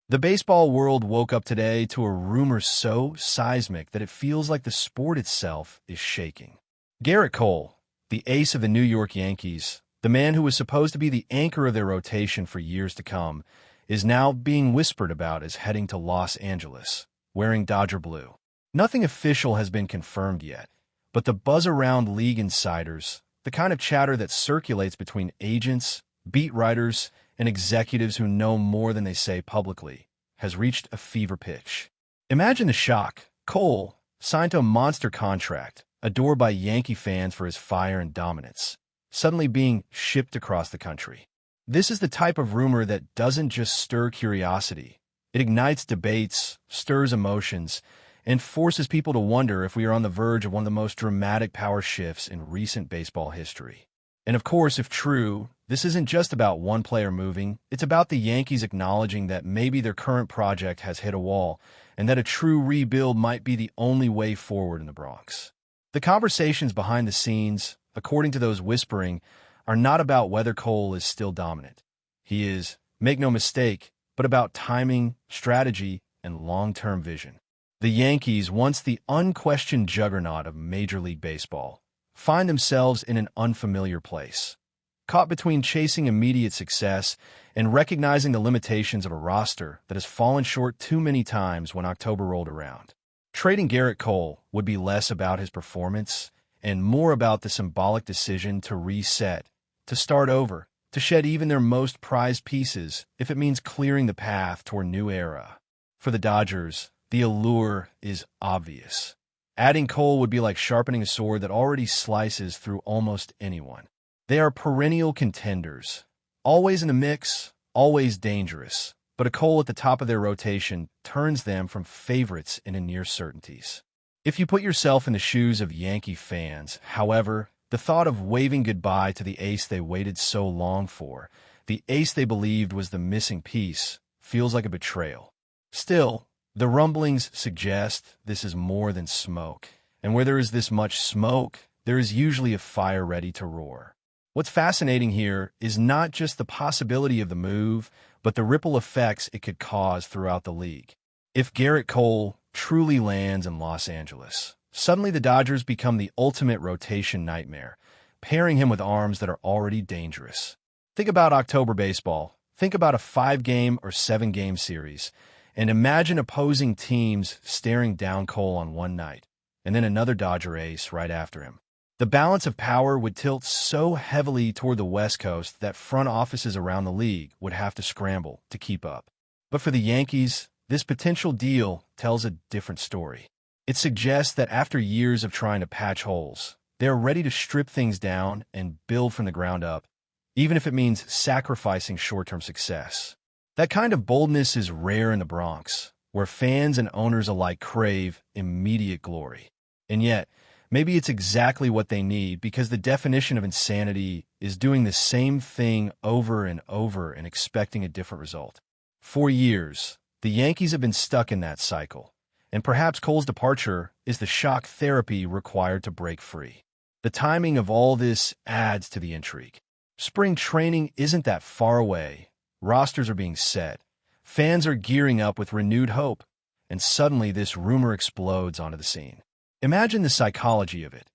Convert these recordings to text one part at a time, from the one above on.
The baseball world woke up today to a rumor so seismic that it feels like the sport itself is shaking. Gerrit Cole, the ace of the New York Yankees, the man who was supposed to be the anchor of their rotation for years to come, is now being whispered about as heading to Los Angeles, wearing Dodger blue. Nothing official has been confirmed yet, but the buzz around league insiders, the kind of chatter that circulates between agents, beat writers, and executives who know more than they say publicly, has reached a fever pitch. Imagine the shock. Cole, signed to a monster contract, adored by Yankee fans for his fire and dominance, suddenly being shipped across the country. This is the type of rumor that doesn't just stir curiosity. It ignites debates, stirs emotions, and forces people to wonder if we are on the verge of one of the most dramatic power shifts in recent baseball history. And of course, if true, this isn't just about one player moving. It's about the Yankees acknowledging that maybe their current project has hit a wall and that a true rebuild might be the only way forward in the Bronx. The conversations behind the scenes, according to those whispering, are not about whether Cole is still dominant. He is, make no mistake, but about timing, strategy, and long-term vision. The Yankees, once the unquestioned juggernaut of Major League Baseball, find themselves in an unfamiliar place, caught between chasing immediate success and recognizing the limitations of a roster that has fallen short too many times when October rolled around. Trading Gerrit Cole would be less about his performance and more about the symbolic decision to reset, to start over, to shed even their most prized pieces if it means clearing the path toward a new era. For the Dodgers, the allure is obvious. Adding Cole would be like sharpening a sword that already slices through almost anyone. They are perennial contenders, always in the mix, always dangerous, but a Cole at the top of their rotation turns them from favorites into near certainties. If you put yourself in the shoes of Yankee fans, however, the thought of waving goodbye to the ace they waited so long for, the ace they believed was the missing piece, feels like a betrayal. Still, the rumblings suggest this is more than smoke, and where there is this much smoke, there is usually a fire ready to roar. What's fascinating here is not just the possibility of the move, but the ripple effects it could cause throughout the league. If Gerrit Cole truly lands in Los Angeles, suddenly the Dodgers become the ultimate rotation nightmare, pairing him with arms that are already dangerous. Think about October baseball. Think about a 5-game or 7-game series. And imagine opposing teams staring down Cole on one night, and then another Dodger ace right after him. The balance of power would tilt so heavily toward the West Coast that front offices around the league would have to scramble to keep up. But for the Yankees, this potential deal tells a different story. It suggests that after years of trying to patch holes, they are ready to strip things down and build from the ground up, even if it means sacrificing short-term success. That kind of boldness is rare in the Bronx, where fans and owners alike crave immediate glory. And yet, maybe it's exactly what they need, because the definition of insanity is doing the same thing over and over and expecting a different result. For years, the Yankees have been stuck in that cycle, and perhaps Cole's departure is the shock therapy required to break free. The timing of all this adds to the intrigue. Spring training isn't that far away. Rosters are being set, fans are gearing up with renewed hope, and suddenly this rumor explodes onto the scene. Imagine the psychology of it.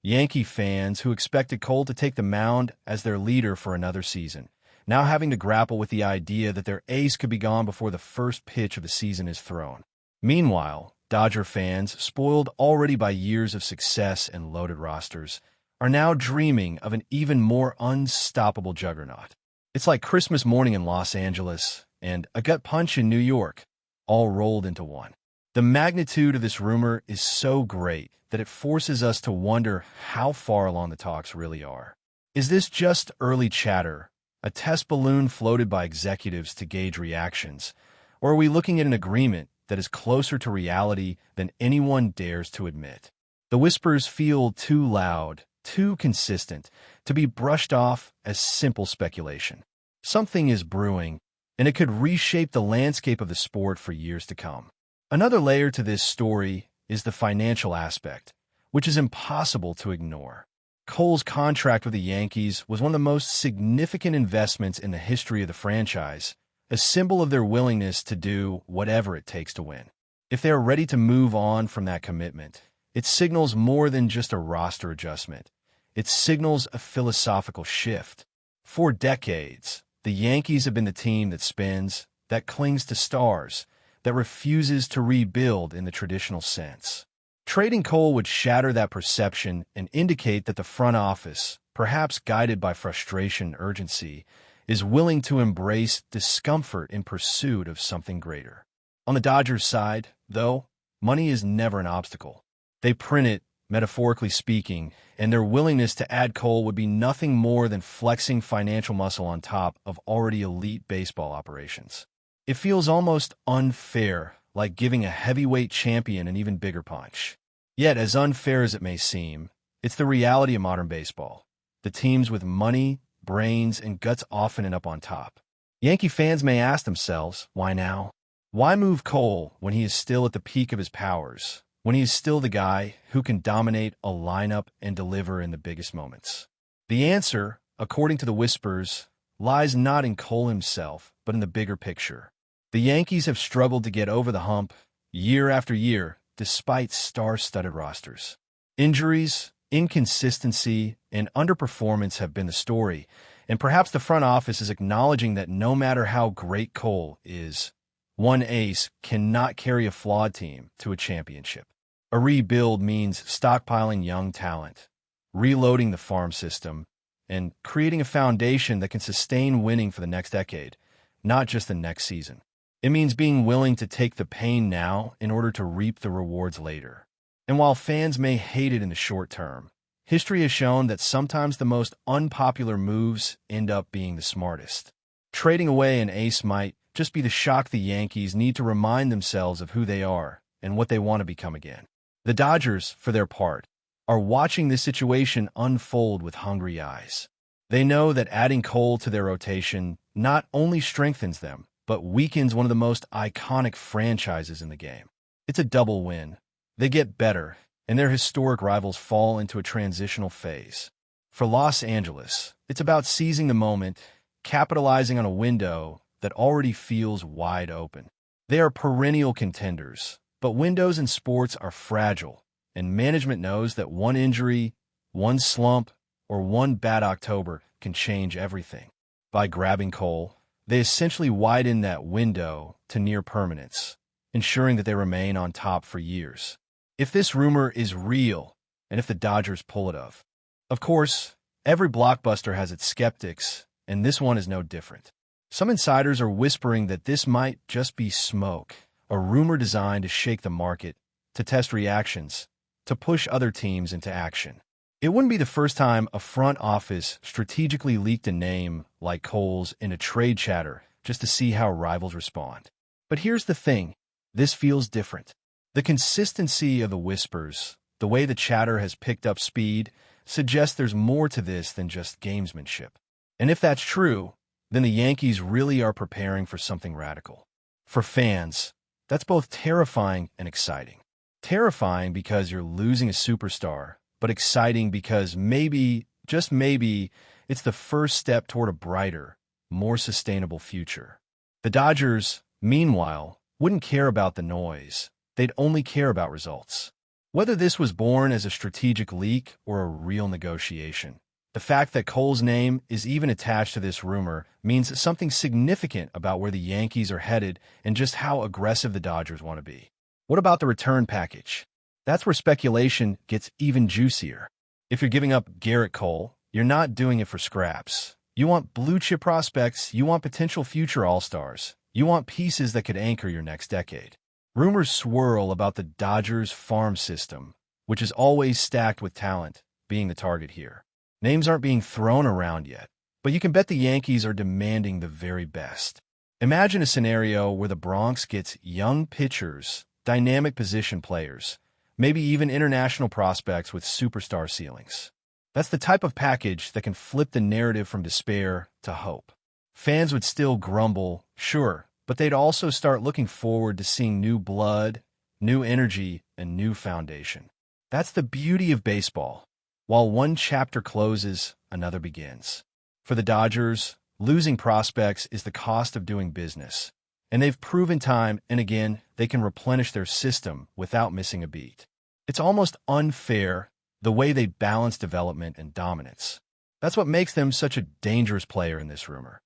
Yankee fans who expected Cole to take the mound as their leader for another season, now having to grapple with the idea that their ace could be gone before the first pitch of the season is thrown. Meanwhile, Dodger fans, spoiled already by years of success and loaded rosters, are now dreaming of an even more unstoppable juggernaut. It's like Christmas morning in Los Angeles and a gut punch in New York, all rolled into one. The magnitude of this rumor is so great that it forces us to wonder how far along the talks really are. Is this just early chatter, a test balloon floated by executives to gauge reactions, or are we looking at an agreement that is closer to reality than anyone dares to admit? The whispers feel too loud, too consistent, to be brushed off as simple speculation. Something is brewing, and it could reshape the landscape of the sport for years to come. Another layer to this story is the financial aspect, which is impossible to ignore. Cole's contract with the Yankees was one of the most significant investments in the history of the franchise, a symbol of their willingness to do whatever it takes to win. If they are ready to move on from that commitment, it signals more than just a roster adjustment. It signals a philosophical shift. For decades, the Yankees have been the team that spins, that clings to stars, that refuses to rebuild in the traditional sense. Trading Cole would shatter that perception and indicate that the front office, perhaps guided by frustration and urgency, is willing to embrace discomfort in pursuit of something greater. On the Dodgers' side, though, money is never an obstacle. They print it, metaphorically speaking, and their willingness to add Cole would be nothing more than flexing financial muscle on top of already elite baseball operations. It feels almost unfair, like giving a heavyweight champion an even bigger punch. Yet, as unfair as it may seem, it's the reality of modern baseball. The teams with money, brains, and guts often end up on top. Yankee fans may ask themselves, why now? Why move Cole when he is still at the peak of his powers, when he is still the guy who can dominate a lineup and deliver in the biggest moments? The answer, according to the whispers, lies not in Cole himself, but in the bigger picture. The Yankees have struggled to get over the hump year after year, despite star-studded rosters. Injuries, inconsistency, and underperformance have been the story, and perhaps the front office is acknowledging that no matter how great Cole is, one ace cannot carry a flawed team to a championship. A rebuild means stockpiling young talent, reloading the farm system, and creating a foundation that can sustain winning for the next decade, not just the next season. It means being willing to take the pain now in order to reap the rewards later. And while fans may hate it in the short term, history has shown that sometimes the most unpopular moves end up being the smartest. Trading away an ace might just be the shock the Yankees need to remind themselves of who they are and what they want to become again. The Dodgers, for their part, are watching this situation unfold with hungry eyes. They know that adding Cole to their rotation not only strengthens them, but weakens one of the most iconic franchises in the game. It's a double win. They get better, and their historic rivals fall into a transitional phase. For Los Angeles, it's about seizing the moment, capitalizing on a window that already feels wide open. They are perennial contenders, but windows in sports are fragile, and management knows that one injury, one slump, or one bad October can change everything. By grabbing Cole, they essentially widen that window to near permanence, ensuring that they remain on top for years. If this rumor is real, and if the Dodgers pull it off, of course, every blockbuster has its skeptics, and this one is no different. Some insiders are whispering that this might just be smoke, a rumor designed to shake the market, to test reactions, to push other teams into action. It wouldn't be the first time a front office strategically leaked a name like Cole's into trade chatter just to see how rivals respond. But here's the thing, this feels different. The consistency of the whispers, the way the chatter has picked up speed, suggests there's more to this than just gamesmanship. And if that's true, then the Yankees really are preparing for something radical. For fans, that's both terrifying and exciting. Terrifying because you're losing a superstar, but exciting because maybe, just maybe, it's the first step toward a brighter, more sustainable future. The Dodgers, meanwhile, wouldn't care about the noise. They'd only care about results. Whether this was born as a strategic leak or a real negotiation, the fact that Cole's name is even attached to this rumor means something significant about where the Yankees are headed and just how aggressive the Dodgers want to be. What about the return package? That's where speculation gets even juicier. If you're giving up Gerrit Cole, you're not doing it for scraps. You want blue-chip prospects, you want potential future all-stars, you want pieces that could anchor your next decade. Rumors swirl about the Dodgers farm system, which is always stacked with talent, being the target here. Names aren't being thrown around yet, but you can bet the Yankees are demanding the very best. Imagine a scenario where the Bronx gets young pitchers, dynamic position players, maybe even international prospects with superstar ceilings. That's the type of package that can flip the narrative from despair to hope. Fans would still grumble, sure, but they'd also start looking forward to seeing new blood, new energy, and new foundation. That's the beauty of baseball. While one chapter closes, another begins. For the Dodgers, losing prospects is the cost of doing business, and they've proven time and again they can replenish their system without missing a beat. It's almost unfair the way they balance development and dominance. That's what makes them such a dangerous player in this rumor.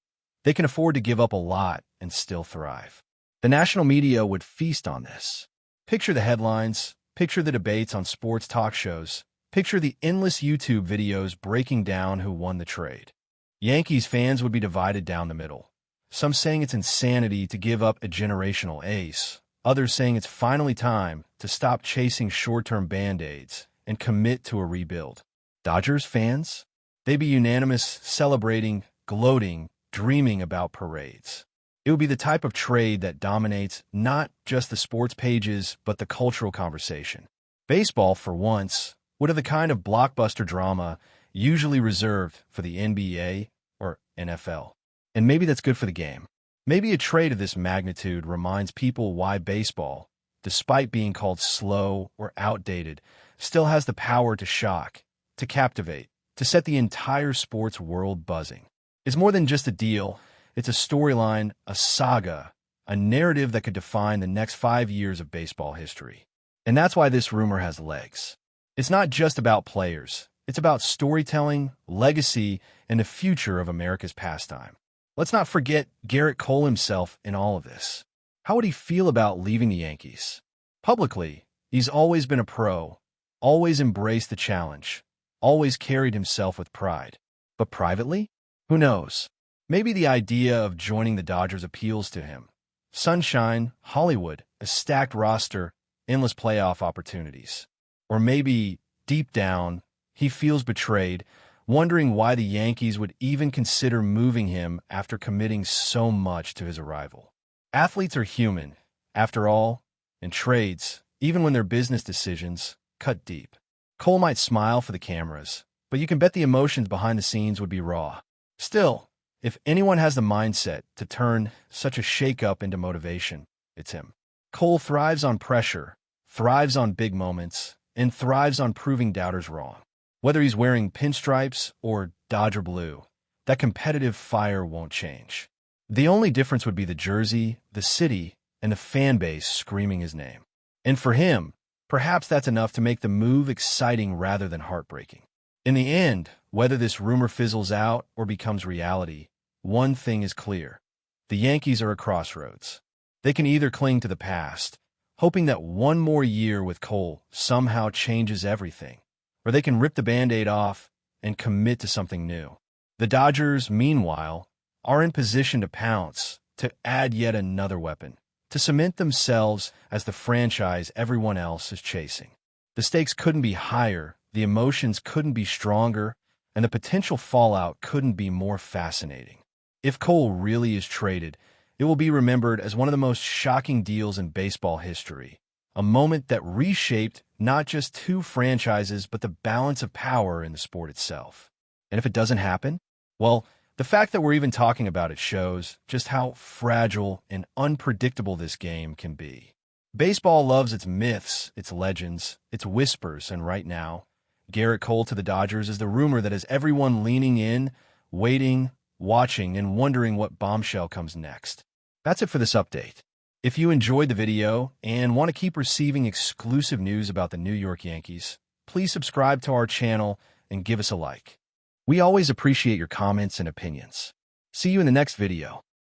They can afford to give up a lot and still thrive. The national media would feast on this. Picture the headlines, picture the debates on sports talk shows, picture the endless YouTube videos breaking down who won the trade. Yankees fans would be divided down the middle. Some saying it's insanity to give up a generational ace, others saying it's finally time to stop chasing short-term band-aids and commit to a rebuild. Dodgers fans? They'd be unanimous, celebrating, gloating, dreaming about parades. It would be the type of trade that dominates not just the sports pages, but the cultural conversation. Baseball, for once, would have the kind of blockbuster drama usually reserved for the NBA or NFL. And maybe that's good for the game. Maybe a trade of this magnitude reminds people why baseball, despite being called slow or outdated, still has the power to shock, to captivate, to set the entire sports world buzzing. It's more than just a deal. It's a storyline, a saga, a narrative that could define the next 5 years of baseball history. And that's why this rumor has legs. It's not just about players. It's about storytelling, legacy, and the future of America's pastime. Let's not forget Gerrit Cole himself in all of this. How would he feel about leaving the Yankees? Publicly, he's always been a pro, always embraced the challenge, always carried himself with pride. But privately? Who knows? Maybe the idea of joining the Dodgers appeals to him. Sunshine, Hollywood, a stacked roster, endless playoff opportunities. Or maybe, deep down, he feels betrayed, wondering why the Yankees would even consider moving him after committing so much to his arrival. Athletes are human, after all, and trades, even when they're business decisions, cut deep. Cole might smile for the cameras, but you can bet the emotions behind the scenes would be raw. Still, if anyone has the mindset to turn such a shakeup into motivation, it's him. Cole thrives on pressure, thrives on big moments, and thrives on proving doubters wrong. Whether he's wearing pinstripes or Dodger blue, that competitive fire won't change. The only difference would be the jersey, the city, and the fan base screaming his name. And for him, perhaps that's enough to make the move exciting rather than heartbreaking. In the end, whether this rumor fizzles out or becomes reality, one thing is clear. The Yankees are at crossroads. They can either cling to the past, hoping that one more year with Cole somehow changes everything, or they can rip the Band-Aid off and commit to something new. The Dodgers, meanwhile, are in position to pounce, to add yet another weapon, to cement themselves as the franchise everyone else is chasing. The stakes couldn't be higher, the emotions couldn't be stronger, and the potential fallout couldn't be more fascinating. If Cole really is traded, it will be remembered as one of the most shocking deals in baseball history, a moment that reshaped not just two franchises but the balance of power in the sport itself. And if it doesn't happen, well, the fact that we're even talking about it shows just how fragile and unpredictable this game can be. Baseball loves its myths, its legends, its whispers, and right now, Gerrit Cole to the Dodgers is the rumor that has everyone leaning in, waiting, watching, and wondering what bombshell comes next. That's it for this update. If you enjoyed the video and want to keep receiving exclusive news about the New York Yankees, please subscribe to our channel and give us a like. We always appreciate your comments and opinions. See you in the next video.